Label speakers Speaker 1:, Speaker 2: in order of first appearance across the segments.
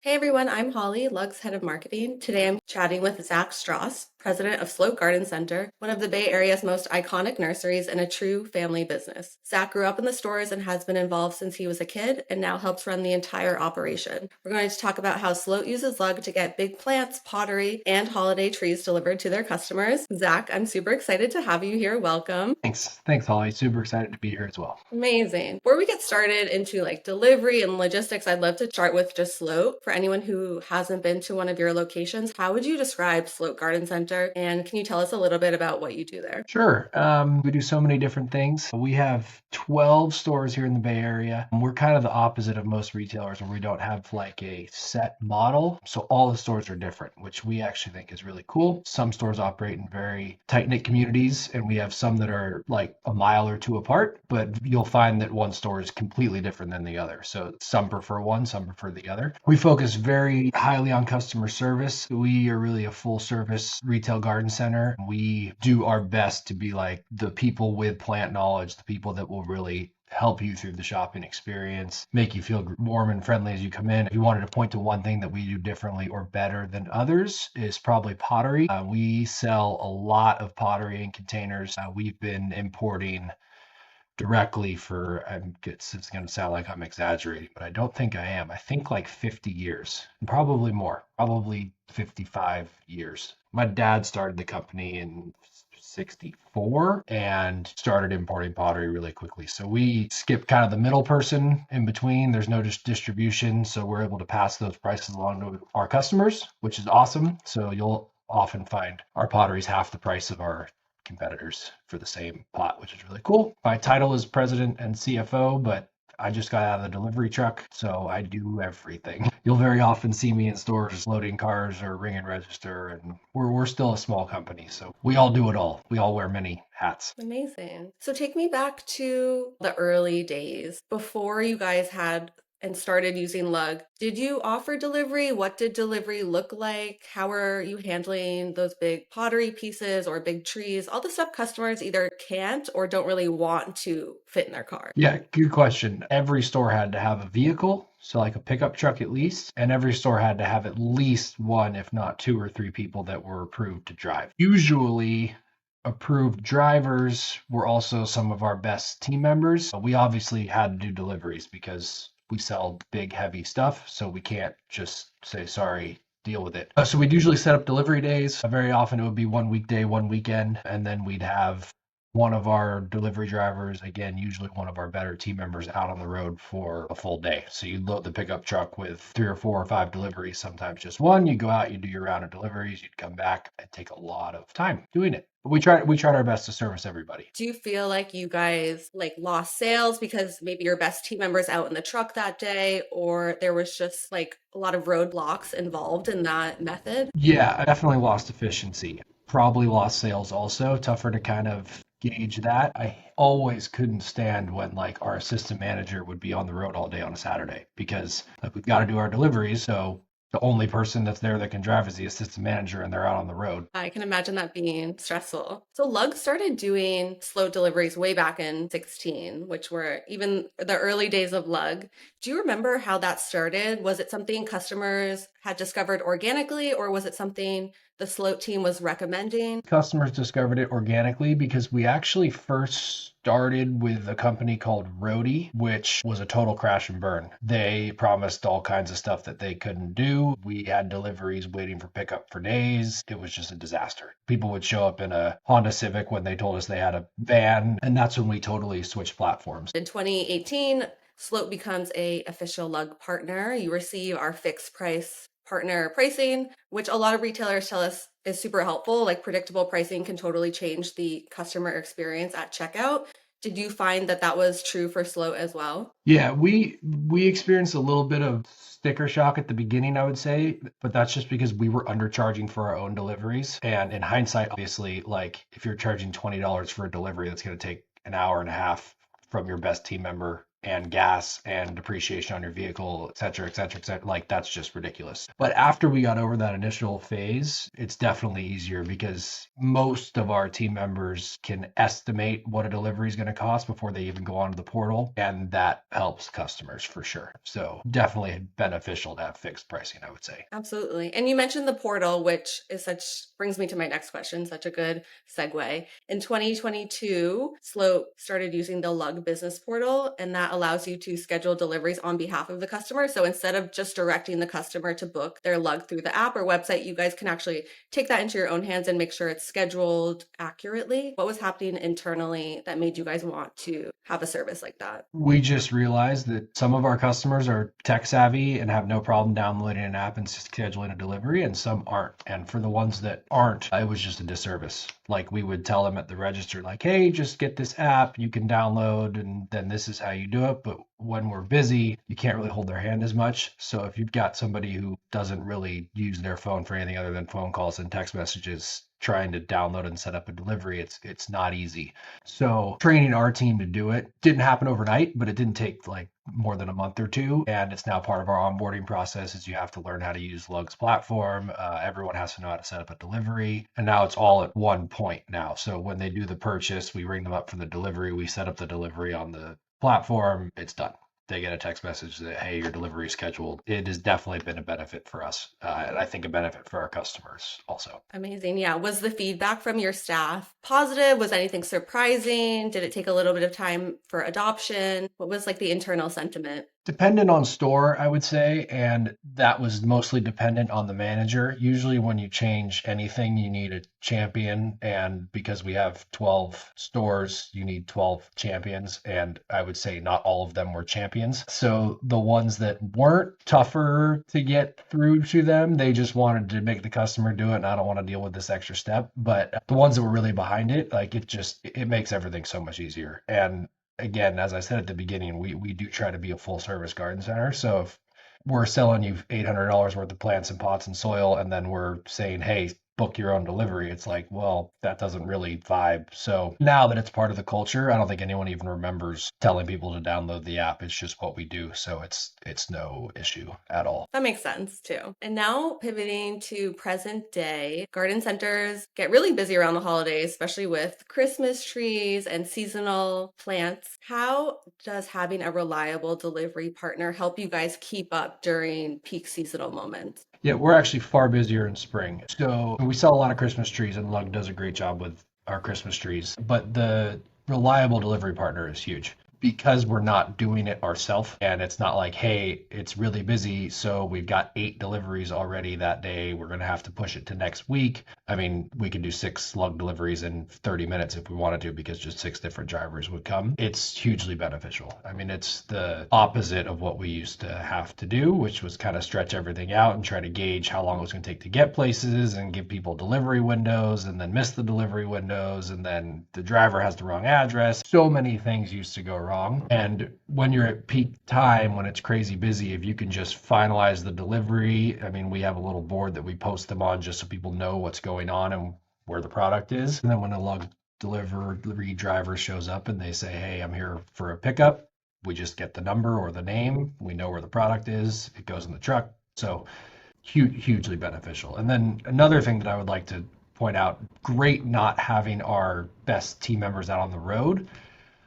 Speaker 1: Hey everyone, I'm Holly, Lugg's head of marketing. Today I'm chatting with Zack Straus, president of Sloat Garden Center, one of the Bay Area's most iconic nurseries and a true family business. Zack grew up in the stores and has been involved since he was a kid and now helps run the entire operation. We're going to talk about how Sloat uses Lugg to get big plants, pottery, and holiday trees delivered to their customers. Zack, I'm super excited to have you here. Welcome.
Speaker 2: Thanks, Holly. Super excited to be here as well.
Speaker 1: Amazing. Before we get started into like delivery and logistics, I'd love to start with just Sloat. For anyone who hasn't been to one of your locations, how would you describe Sloat Garden Center? And can you tell us a little bit about what you do there?
Speaker 2: Sure. We do so many different things. We have 12 stores here in the Bay Area. We're kind of the opposite of most retailers where we don't have like a set model. So all the stores are different, which we actually think is really cool. Some stores operate in very tight-knit communities, and we have some that are like a mile or two apart, but you'll find that one store is completely different than the other. So some prefer one, some prefer the other. We focus very highly on customer service. We are really a full service retail garden center. We do our best to be like the people with plant knowledge, the people that will really help you through the shopping experience, make you feel warm and friendly as you come in. If you wanted to point to one thing that we do differently or better than others, is probably pottery. We sell a lot of pottery in containers. We've been importing directly for, it's going to sound like I'm exaggerating, but I don't think I am. I think like 50 years, probably more, probably 55 years. My dad started the company in 64 and started importing pottery really quickly. So we skip kind of the middle person in between. There's no distribution. So we're able to pass those prices along to our customers, which is awesome. So you'll often find our pottery is half the price of our competitors for the same pot, which is really cool. My title is president and CFO, but I just got out of the delivery truck, so I do everything. You'll very often see me in stores loading cars or ring and register, and we're still a small company, so we all do it all. We all wear many hats.
Speaker 1: Amazing. So take me back to the early days before you guys had and started using Lug. Did you offer delivery? What did delivery look like? How are you handling those big pottery pieces or big trees? All the stuff customers either can't or don't really want to fit in their car.
Speaker 2: Yeah, good question. Every store had to have a vehicle, so like a pickup truck at least, and every store had to have at least one, if not two or three people that were approved to drive. Usually, approved drivers were also some of our best team members. We obviously had to do deliveries because we sell big, heavy stuff, so we can't just say, sorry, deal with it. So we'd usually set up delivery days. Very often it would be one weekday, one weekend, and then we'd have one of our delivery drivers, again, usually one of our better team members, out on the road for a full day. So you load the pickup truck with 3 or 4 or 5 deliveries, sometimes just one. You go out, you do your round of deliveries, you'd come back. It'd take a lot of time doing it. But we tried our best to service everybody.
Speaker 1: Do you feel like you guys like lost sales because maybe your best team members out in the truck that day, or there was just like a lot of roadblocks involved in that method?
Speaker 2: Yeah, I definitely lost efficiency. Probably lost sales also. Tougher to kind of gauge that. I always couldn't stand when like our assistant manager would be on the road all day on a Saturday because like we've got to do our deliveries. So the only person that's there that can drive is the assistant manager and they're out on the road.
Speaker 1: I can imagine that being stressful. So Lug started doing slow deliveries way back in 16, which were even the early days of Lug. Do you remember how that started? Was it something customers had discovered organically, or was it something the Sloat team was recommending?
Speaker 2: Customers discovered it organically because we actually first started with a company called Roadie, which was a total crash and burn. They promised all kinds of stuff that they couldn't do. We had deliveries waiting for pickup for days. It was just a disaster. People would show up in a Honda Civic when they told us they had a van, and that's when we totally switched platforms.
Speaker 1: In 2018, Sloat becomes a official Lug partner. You receive our fixed price partner pricing, which a lot of retailers tell us is super helpful. Like predictable pricing can totally change the customer experience at checkout. Did you find that that was true for Sloat as well?
Speaker 2: Yeah, we experienced a little bit of sticker shock at the beginning, I would say, but that's just because we were undercharging for our own deliveries. And in hindsight, obviously, like if you're charging $20 for a delivery that's going to take an hour and a half from your best team member and gas and depreciation on your vehicle, et cetera, et cetera, et cetera. Like that's just ridiculous. But after we got over that initial phase, it's definitely easier because most of our team members can estimate what a delivery is going to cost before they even go onto the portal. And that helps customers for sure. So definitely beneficial to have fixed pricing, I would say.
Speaker 1: Absolutely. And you mentioned the portal, which is such brings me to my next question, such a good segue. In 2022, Sloat started using the Lugg business portal, and that allows you to schedule deliveries on behalf of the customer. So instead of just directing the customer to book their Lugg through the app or website, you guys can actually take that into your own hands and make sure it's scheduled accurately. What was happening internally that made you guys want to have a service like that?
Speaker 2: We just realized that some of our customers are tech savvy and have no problem downloading an app and scheduling a delivery, and some aren't. And for the ones that aren't, it was just a disservice. Like we would tell them at the register, like, hey, just get this app you can download, and then this is how you do it. But when we're busy, you can't really hold their hand as much. So if you've got somebody who doesn't really use their phone for anything other than phone calls and text messages, trying to download and set up a delivery, it's not easy. So training our team to do it didn't happen overnight, but it didn't take like more than a month or two. And it's now part of our onboarding process is you have to learn how to use Lugg's platform. Everyone has to know how to set up a delivery. And now it's all at one point now. So when they do the purchase, we ring them up for the delivery. We set up the delivery on the platform. It's done. They get a text message that, hey, your delivery is scheduled. It has definitely been a benefit for us. And I think a benefit for our customers also.
Speaker 1: Amazing. Yeah. Was the feedback from your staff positive? Was anything surprising? Did it take a little bit of time for adoption? What was like the internal sentiment?
Speaker 2: Dependent on store, I would say, and that was mostly dependent on the manager. Usually, when you change anything, you need a champion, and because we have 12 stores, you need 12 champions, and I would say not all of them were champions. So the ones that weren't tougher to get through to them, they just wanted to make the customer do it, and I don't want to deal with this extra step. But the ones that were really behind it, like it makes everything so much easier. And again, as I said at the beginning, we do try to be a full service garden center. So if we're selling you $800 worth of plants and pots and soil, and then we're saying, hey, book your own delivery, it's like, well, that doesn't really vibe. So now that it's part of the culture, I don't think anyone even remembers telling people to download the app. It's just what we do. So it's no issue at all.
Speaker 1: That makes sense too. And now pivoting to present day, garden centers get really busy around the holidays, especially with Christmas trees and seasonal plants. How does having a reliable delivery partner help you guys keep up during peak seasonal moments?
Speaker 2: Yeah, we're actually far busier in spring. So we sell a lot of Christmas trees, and Lug does a great job with our Christmas trees. But the reliable delivery partner is huge because we're not doing it ourselves. And it's not like, hey, it's really busy. So we've got 8 deliveries already that day. We're going to have to push it to next week. I mean, we could do 6 Lug deliveries in 30 minutes if we wanted to because just 6 different drivers would come. It's hugely beneficial. I mean, it's the opposite of what we used to have to do, which was kind of stretch everything out and try to gauge how long it was going to take to get places and give people delivery windows and then miss the delivery windows. And then the driver has the wrong address. So many things used to go wrong. And when you're at peak time, when it's crazy busy, if you can just finalize the delivery, I mean, we have a little board that we post them on just so people know what's going on and where the product is. And then when a Lug delivery driver shows up and they say, hey, I'm here for a pickup, we just get the number or the name. We know where the product is. It goes in the truck. So hugely beneficial. And then another thing that I would like to point out, great not having our best team members out on the road,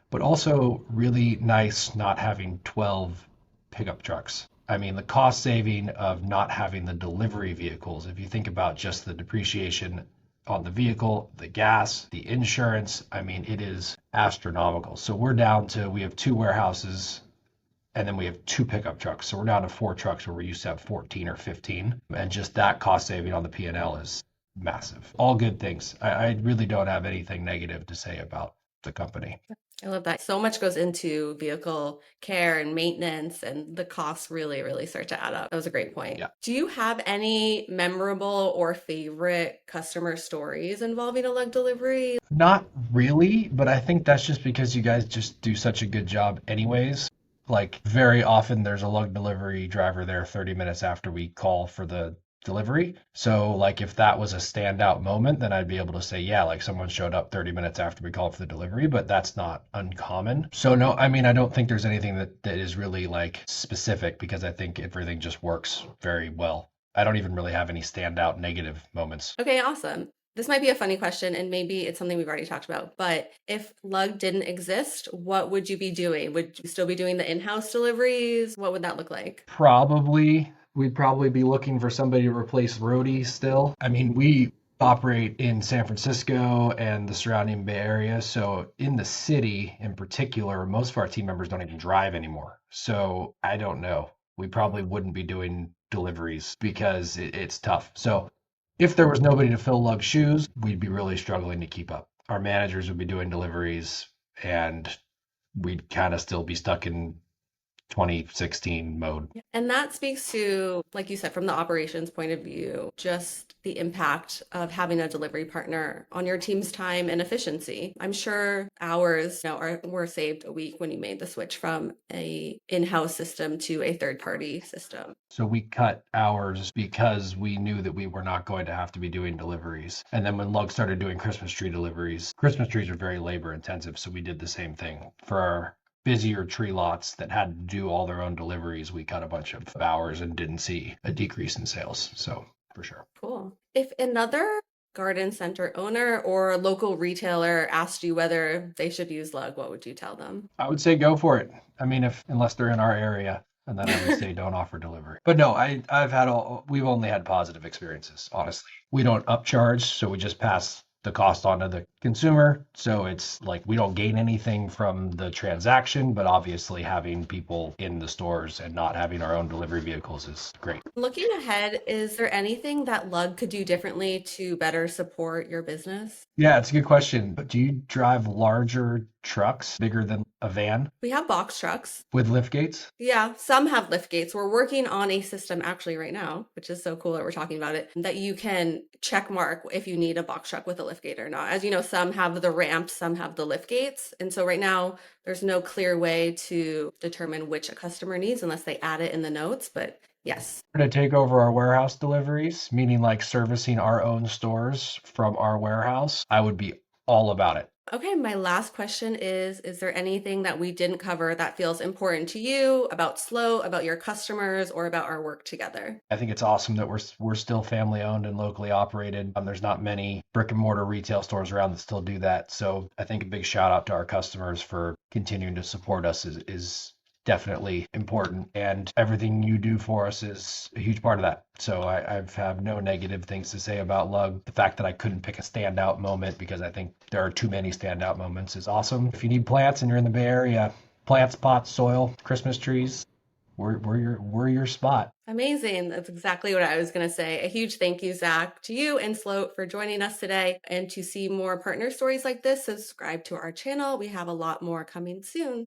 Speaker 2: but also really nice not having 12 pickup trucks. I mean, the cost saving of not having the delivery vehicles, if you think about just the depreciation on the vehicle, the gas, the insurance, I mean, it is astronomical. So we have 2 warehouses and then we have 2 pickup trucks. So we're down to 4 trucks where we used to have 14 or 15. And just that cost saving on the P&L is massive. All good things. I really don't have anything negative to say about the company.
Speaker 1: I love that. So much goes into vehicle care and maintenance, and the costs really, really start to add up. That was a great point.
Speaker 2: Yeah.
Speaker 1: Do you have any memorable or favorite customer stories involving a Lug delivery?
Speaker 2: Not really, but I think that's just because you guys just do such a good job anyways. Like very often there's a Lug delivery driver there 30 minutes after we call for the delivery. So like if that was a standout moment, then I'd be able to say, yeah, like someone showed up 30 minutes after we called for the delivery, but that's not uncommon. So no, I mean, I don't think there's anything that is really like specific because I think everything just works very well. I don't even really have any standout negative moments.
Speaker 1: Okay, awesome. This might be a funny question, and maybe it's something we've already talked about, but if Lugg didn't exist, what would you be doing? Would you still be doing the in-house deliveries? What would that look like?
Speaker 2: Probably, we'd probably be looking for somebody to replace Roadie still. I mean, we operate in San Francisco and the surrounding Bay Area. So in the city in particular, most of our team members don't even drive anymore. So I don't know. We probably wouldn't be doing deliveries because it's tough. So if there was nobody to fill Lug's shoes, we'd be really struggling to keep up. Our managers would be doing deliveries and we'd kind of still be stuck in 2016 mode.
Speaker 1: Yeah. And that speaks to, like you said, from the operations point of view, just the impact of having a delivery partner on your team's time and efficiency. I'm sure hours, were saved a week when you made the switch from a in-house system to a third-party system.
Speaker 2: So we cut hours because we knew that we were not going to have to be doing deliveries. And then when Lug started doing Christmas tree deliveries, Christmas trees are very labor intensive. So we did the same thing for our busier tree lots that had to do all their own deliveries. We cut a bunch of hours and didn't see a decrease in sales. So for sure.
Speaker 1: Cool. If another garden center owner or local retailer asked you whether they should use Lug, what would you tell them?
Speaker 2: I would say go for it. I mean, if unless they're in our area, and then I would say don't offer delivery. But no, we've only had positive experiences, honestly. We don't upcharge, so we just pass the cost on to the consumer. So it's like we don't gain anything from the transaction, but obviously having people in the stores and not having our own delivery vehicles is great.
Speaker 1: Looking ahead, is there anything that Lug could do differently to better support your business?
Speaker 2: Yeah, it's a good question. But do you drive larger trucks, bigger than a van
Speaker 1: We have box trucks.
Speaker 2: with lift gates?
Speaker 1: Yeah, some have lift gates. We're working on a system actually right now, which is so cool that we're talking about it, that you can check mark if you need a box truck with a lift gate or not. As you know, some have the ramps, some have the lift gates. And so right now, there's no clear way to determine which a customer needs unless they add it in the notes. But yes.
Speaker 2: To take over our warehouse deliveries, meaning like servicing our own stores from our warehouse, I would be all about it.
Speaker 1: Okay, my last question is there anything that we didn't cover that feels important to you about Sloat, about your customers, or about our work together?
Speaker 2: I think it's awesome that we're still family owned and locally operated. There's not many brick and mortar retail stores around that still do that. So I think a big shout out to our customers for continuing to support us is definitely important. And everything you do for us is a huge part of that. So I've have no negative things to say about Lug. The fact that I couldn't pick a standout moment because I think there are too many standout moments is awesome. If you need plants and you're in the Bay Area, plants, pots, soil, Christmas trees, we're your spot.
Speaker 1: Amazing. That's exactly what I was going to say. A huge thank you, Zach, to you and Sloat for joining us today. And to see more partner stories like this, subscribe to our channel. We have a lot more coming soon.